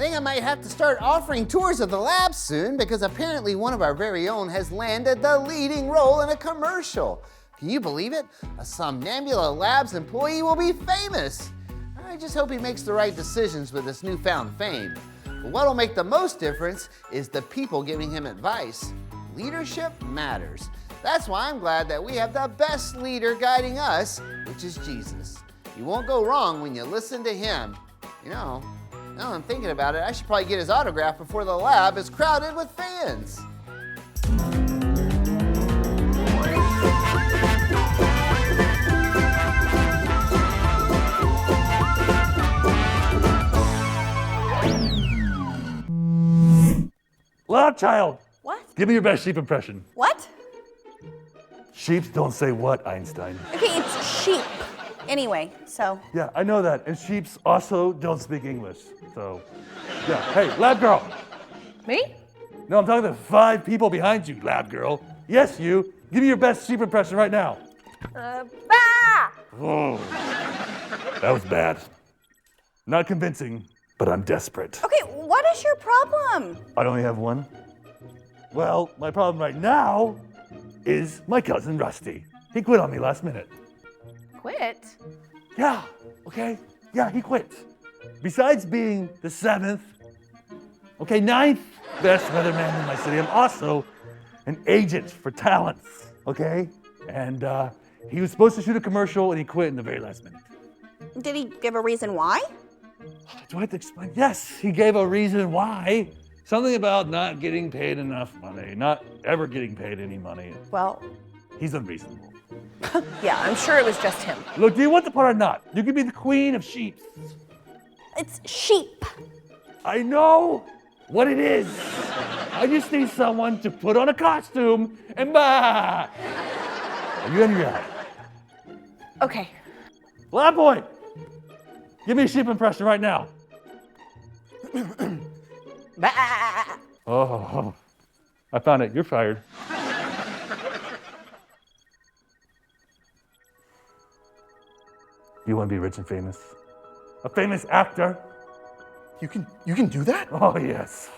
think I might have to start offering tours of the lab soon because apparently one of our very own has landed the leading role in a commercial. Can you believe it? A Somnambula Labs employee will be famous. I just hope he makes the right decisions with this newfound fame. But what'll make the most difference is the people giving him advice. Leadership matters. That's why I'm glad that we have the best leader guiding us, which is Jesus. You won't go wrong when you listen to him. You know, now I'm thinking about it, I should probably get his autograph before the lab is crowded with fans. Lab child! What? Give me your best sheep impression. What? Sheep don't say what, Einstein? Okay, it's sheep. Anyway, so. Yeah, I know that. And sheeps also don't speak English. So, yeah. Hey, lab girl! Me? No, I'm talking to 5 people behind you, lab girl. Yes, you. Give me your best sheep impression right now. Bah! Oh, that was bad. Not convincing, but I'm desperate. Okay, what is your problem? I only have one. Well, my problem right now is my cousin Rusty. He quit on me last minute. Quit? Yeah, okay? Yeah, he quit. Besides being the 7th, 9th best weatherman in my city, I'm also an agent for talents, okay? And he was supposed to shoot a commercial and he quit in the very last minute. Did he give a reason why? Do I have to explain? Yes, he gave a reason why. Something about not getting paid enough money, not ever getting paid any money. Well, He's unreasonable. Yeah, I'm sure it was just him. Look, do you want the part or not? You can be the queen of sheep. it's sheep. I know what it is. I just need someone to put on a costume and bah! Are you in or out? Okay. Lab boy, give me a sheep impression right now. Oh, I found it. You're fired. You want to be rich and famous? A famous actor? You can do that? Oh, yes.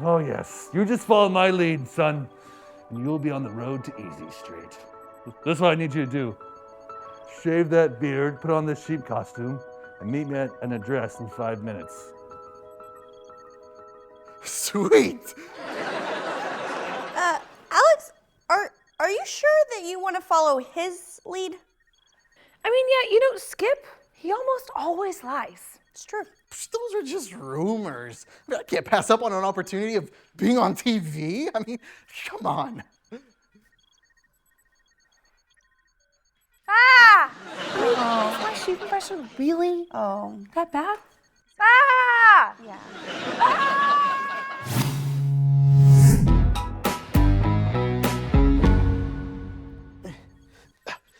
Oh, yes. You just follow my lead, son, and you'll be on the road to Easy Street. That's what I need you to do. Shave that beard, put on this sheep costume, and meet me at an address in 5 minutes. Sweet. Alex, are you sure that you want to follow his lead? I mean, yeah, you know, Skip, he almost always lies. It's true. Those are just rumors. I mean, I can't pass up on an opportunity of being on TV. I mean, come on. Ah! Is my sheep impression really Oh, that bad? Ah! yeah.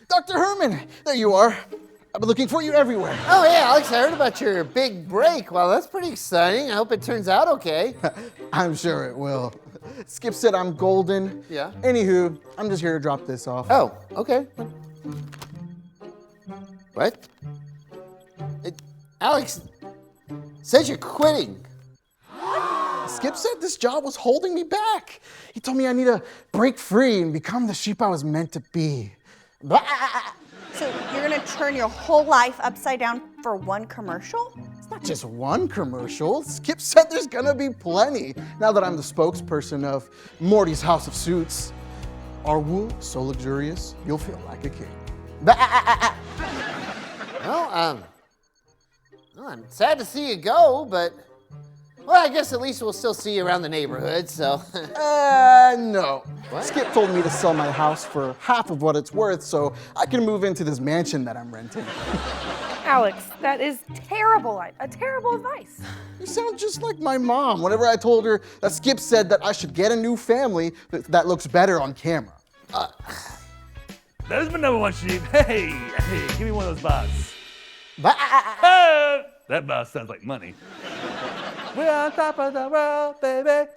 Dr. Herman, there you are. I've been looking for you everywhere. Oh, hey, Alex, I heard about your big break. Well, that's pretty exciting. I hope it turns out okay. I'm sure it will. Skip said I'm golden. Yeah. Anywho, I'm just here to drop this off. Oh, okay. What? Alex says you're quitting. Skip said this job was holding me back. He told me I need to break free and become the sheep I was meant to be. So you're gonna turn your whole life upside down for one commercial? It's not just one commercial. Skip said there's gonna be plenty. Now that I'm the spokesperson of Morty's House of Suits, our wool so luxurious, you'll feel like a king. Well, I'm sad to see you go, but, well, I guess at least we'll still see you around the neighborhood, so. No. What? Skip told me to sell my house for half of what it's worth so I can move into this mansion that I'm renting. Alex, that is terrible. A terrible advice. You sound just like my mom whenever I told her that Skip said that I should get a new family that looks better on camera. There's my number one sheep. Hey, give me one of those bars. That bar sounds like money. We're on top of the world, baby.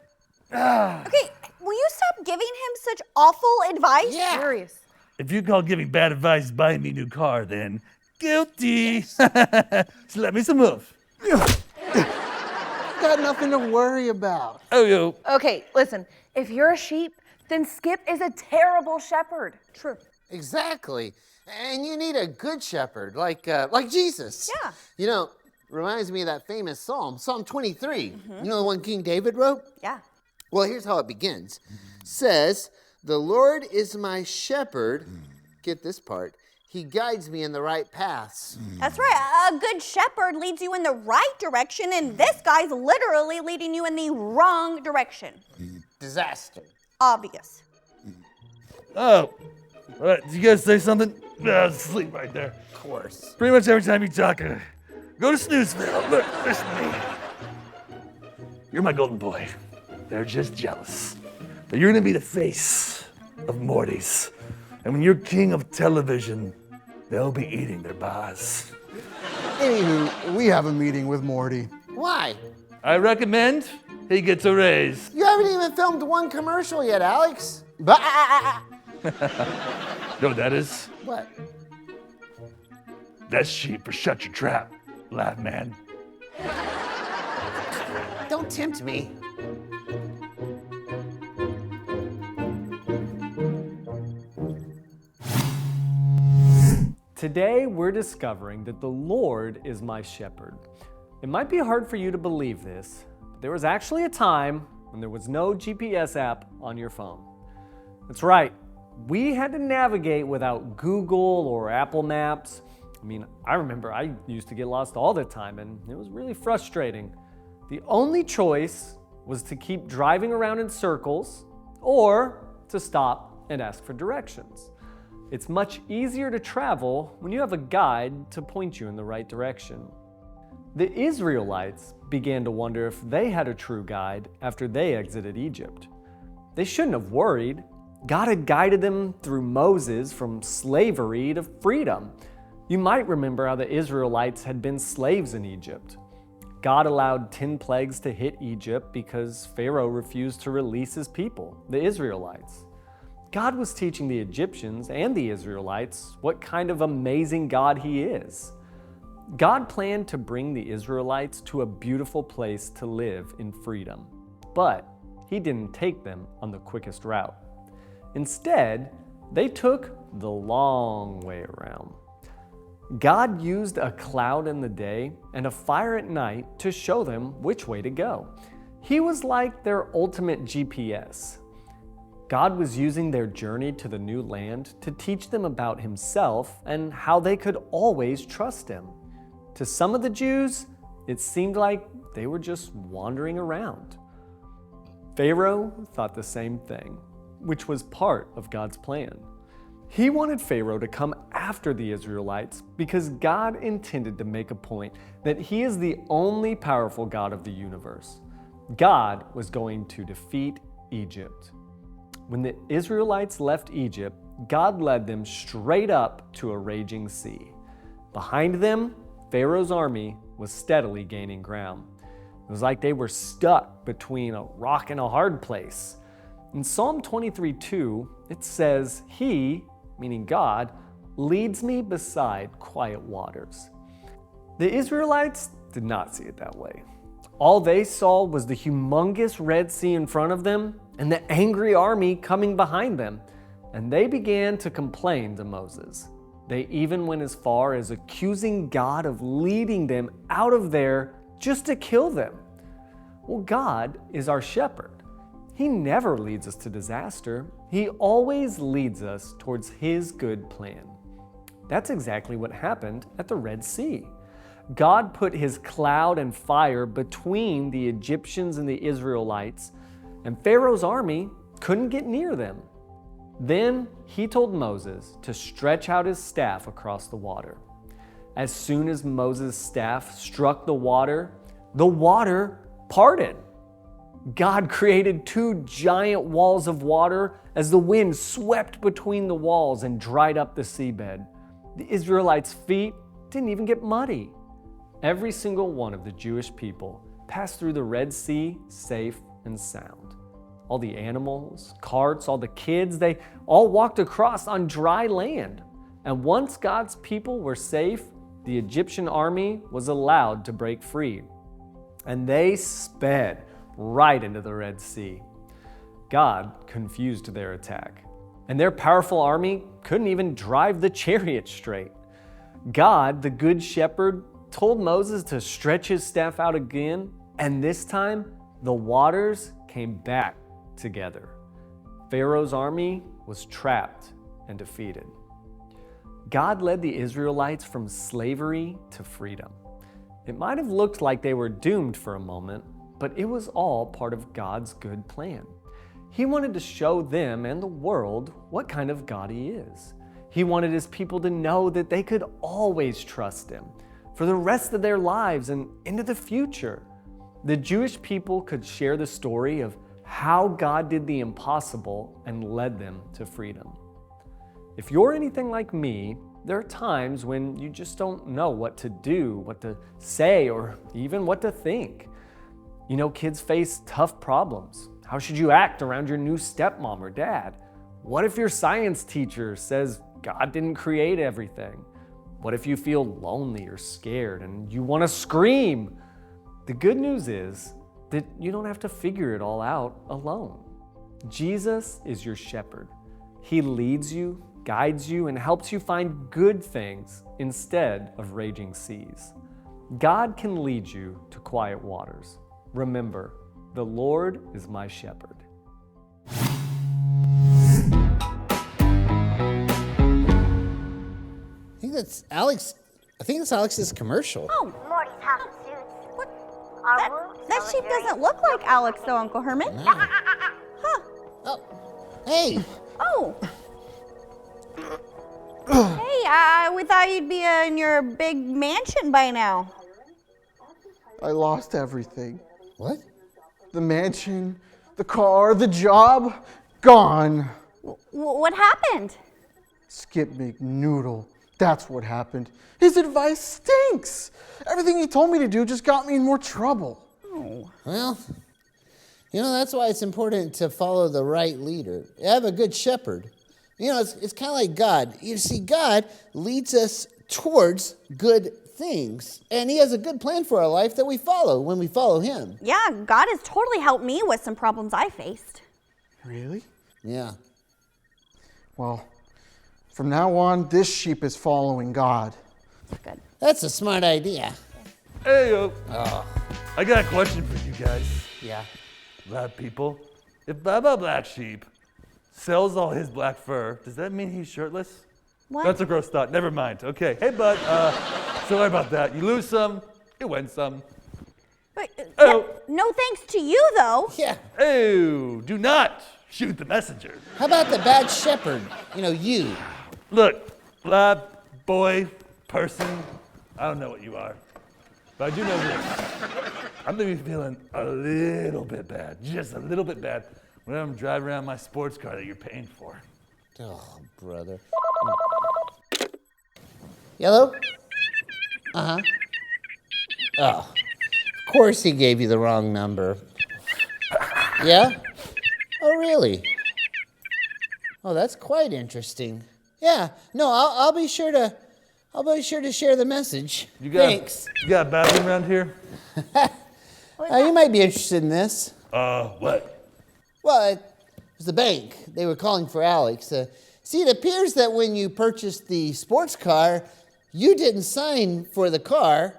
Okay, will you stop giving him such awful advice? Yeah. Serious. If you call giving bad advice buying me a new car, then guilty. So let me some move. got nothing to worry about. Oh, yo. Okay, listen, if you're a sheep, then Skip is a terrible shepherd. True. Exactly. And you need a good shepherd, like Jesus. Yeah. You know, reminds me of that famous psalm, Psalm 23. You know the one King David wrote? Yeah. Well, here's how it begins. Says, "The Lord is my shepherd." Get this part. "He guides me in the right paths." That's right. A good shepherd leads you in the right direction, and this guy's literally leading you in the wrong direction. Disaster. Obvious. Oh. All right, did you guys say something? Sleep right there. Of course. Pretty much every time you talk, go to Snoozeville. Look, listen to me. You're my golden boy. They're just jealous. But you're gonna be the face of Morty's. And when you're king of television, they'll be eating their bars. Anywho, we have a meeting with Morty. Why? I recommend he gets a raise. You haven't even filmed one commercial yet, Alex. Bah! You know what that is? What? That's sheep or shut your trap, live man. Don't tempt me. Today, we're discovering that the Lord is my shepherd. It might be hard for you to believe this, but there was actually a time when there was no GPS app on your phone. That's right, we had to navigate without Google or Apple Maps. I mean, I remember I used to get lost all the time, and it was really frustrating. The only choice was to keep driving around in circles or to stop and ask for directions. It's much easier to travel when you have a guide to point you in the right direction. The Israelites began to wonder if they had a true guide after they exited Egypt. They shouldn't have worried. God had guided them through Moses from slavery to freedom. You might remember how the Israelites had been slaves in Egypt. God allowed 10 plagues to hit Egypt because Pharaoh refused to release his people, the Israelites. God was teaching the Egyptians and the Israelites what kind of amazing God he is. God planned to bring the Israelites to a beautiful place to live in freedom, but he didn't take them on the quickest route. Instead, they took the long way around. God used a cloud in the day and a fire at night to show them which way to go. He was like their ultimate GPS. God was using their journey to the new land to teach them about himself and how they could always trust him. To some of the Jews, it seemed like they were just wandering around. Pharaoh thought the same thing, which was part of God's plan. He wanted Pharaoh to come after the Israelites because God intended to make a point that he is the only powerful God of the universe. God was going to defeat Egypt. When the Israelites left Egypt, God led them straight up to a raging sea. Behind them, Pharaoh's army was steadily gaining ground. It was like they were stuck between a rock and a hard place. In Psalm 23:2, it says, "He," meaning God, "leads me beside quiet waters." The Israelites did not see it that way. All they saw was the humongous Red Sea in front of them and the angry army coming behind them, and they began to complain to Moses. They even went as far as accusing God of leading them out of there just to kill them. Well, God is our shepherd. He never leads us to disaster. He always leads us towards his good plan. That's exactly what happened at the Red Sea. God put his cloud and fire between the Egyptians and the Israelites, and Pharaoh's army couldn't get near them. Then he told Moses to stretch out his staff across the water. As soon as Moses' staff struck the water parted. God created 2 giant walls of water as the wind swept between the walls and dried up the seabed. The Israelites' feet didn't even get muddy. Every single one of the Jewish people passed through the Red Sea safe and sound. All the animals, carts, all the kids, they all walked across on dry land. And once God's people were safe, the Egyptian army was allowed to break free. and they sped right into the Red Sea. God confused their attack, and their powerful army couldn't even drive the chariot straight. God, the Good Shepherd, told Moses to stretch his staff out again, and this time the waters came back together. Pharaoh's army was trapped and defeated. God led the Israelites from slavery to freedom. It might have looked like they were doomed for a moment, but it was all part of God's good plan. He wanted to show them and the world what kind of God He is. He wanted His people to know that they could always trust Him for the rest of their lives and into the future. The Jewish people could share the story of how God did the impossible and led them to freedom. If you're anything like me, there are times when you just don't know what to do, what to say, or even what to think. You know, kids face tough problems. How should you act around your new stepmom or dad? What if your science teacher says God didn't create everything? What if you feel lonely or scared and you want to scream? The good news is that you don't have to figure it all out alone. Jesus is your shepherd. He leads you, guides you, and helps you find good things instead of raging seas. God can lead you to quiet waters. Remember, the Lord is my shepherd. I think that's Alex's commercial. Oh, Morty's house of suits. what? That sheep doesn't look like Alex, though, Uncle Herman. No. Huh. Oh, hey. Oh. Hey, we thought you'd be in your big mansion by now. I lost everything. What? The mansion, the car, the job, gone. What happened? Skip McNoodle. That's what happened. His advice stinks. Everything he told me to do just got me in more trouble. Well, you know, that's why it's important to follow the right leader. Have a good shepherd. You know, it's kind of like God. You see, God leads us towards good things. And He has a good plan for our life that we follow when we follow Him. Yeah, God has totally helped me with some problems I faced. Really? Yeah. Well, from now on, this sheep is following God. Good. That's a smart idea. Hey, I got a question for you guys, Yeah. lab people. If Baba Black Sheep sells all his black fur, does that mean he's shirtless? What? That's a gross thought. Never mind. Okay. Hey, bud. Sorry about that. You lose some, you win some. But, Oh. no thanks to you, though. Yeah. Oh, do not shoot the messenger. How about the bad shepherd? You know, you. Look, lab, boy, person, I don't know what you are, but I do know this. I'm gonna be feeling a little bit bad, just a little bit bad, when I'm driving around my sports car that you're paying for. Oh, brother. Yellow? Uh-huh. Oh, of course he gave you the wrong number. Yeah? Oh, really? Oh, that's quite interesting. Yeah, no, I'll be sure to share the message. Thanks. You got a bathroom around here? You might be interested in this. What? Well, it was the bank. They were calling for Alex. See, it appears that when you purchased the sports car, you didn't sign for the car.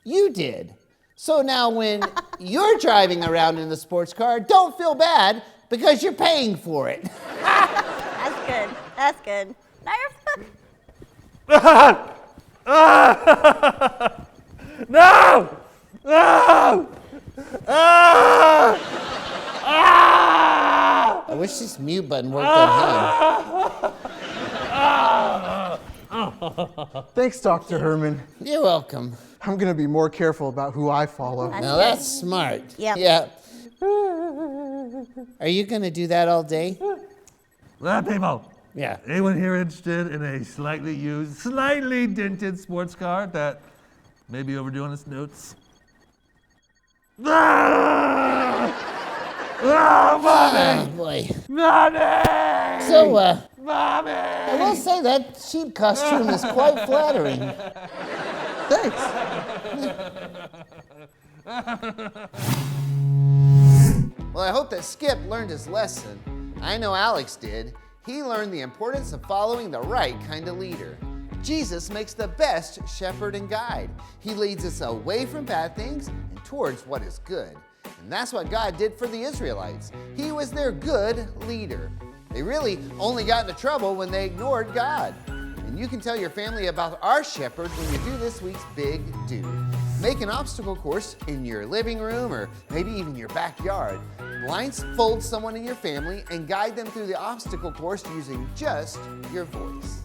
You did. So now when you're driving around in the sports car, don't feel bad because you're paying for it. That's good. That's good. Now you're No! No! I wish this mute button worked on him. Thanks, Dr. Herman. You're welcome. I'm going to be more careful about who I follow. Now that's smart. Yep. Yeah. Are you going to do that all day? Lab people, Yeah. anyone here interested in a slightly used, slightly dented sports car that may be overdoing its notes? Oh, boy. Mommy! So, Mommy! I will say that sheep costume is quite flattering. Thanks. Well, I hope that Skip learned his lesson. I know Alex did. He learned the importance of following the right kind of leader. Jesus makes the best shepherd and guide. He leads us away from bad things and towards what is good. And that's what God did for the Israelites. He was their good leader. They really only got into trouble when they ignored God. And you can tell your family about our shepherd when you do this week's Big Do. Make an obstacle course in your living room or maybe even your backyard. Blindfold someone in your family and guide them through the obstacle course using just your voice.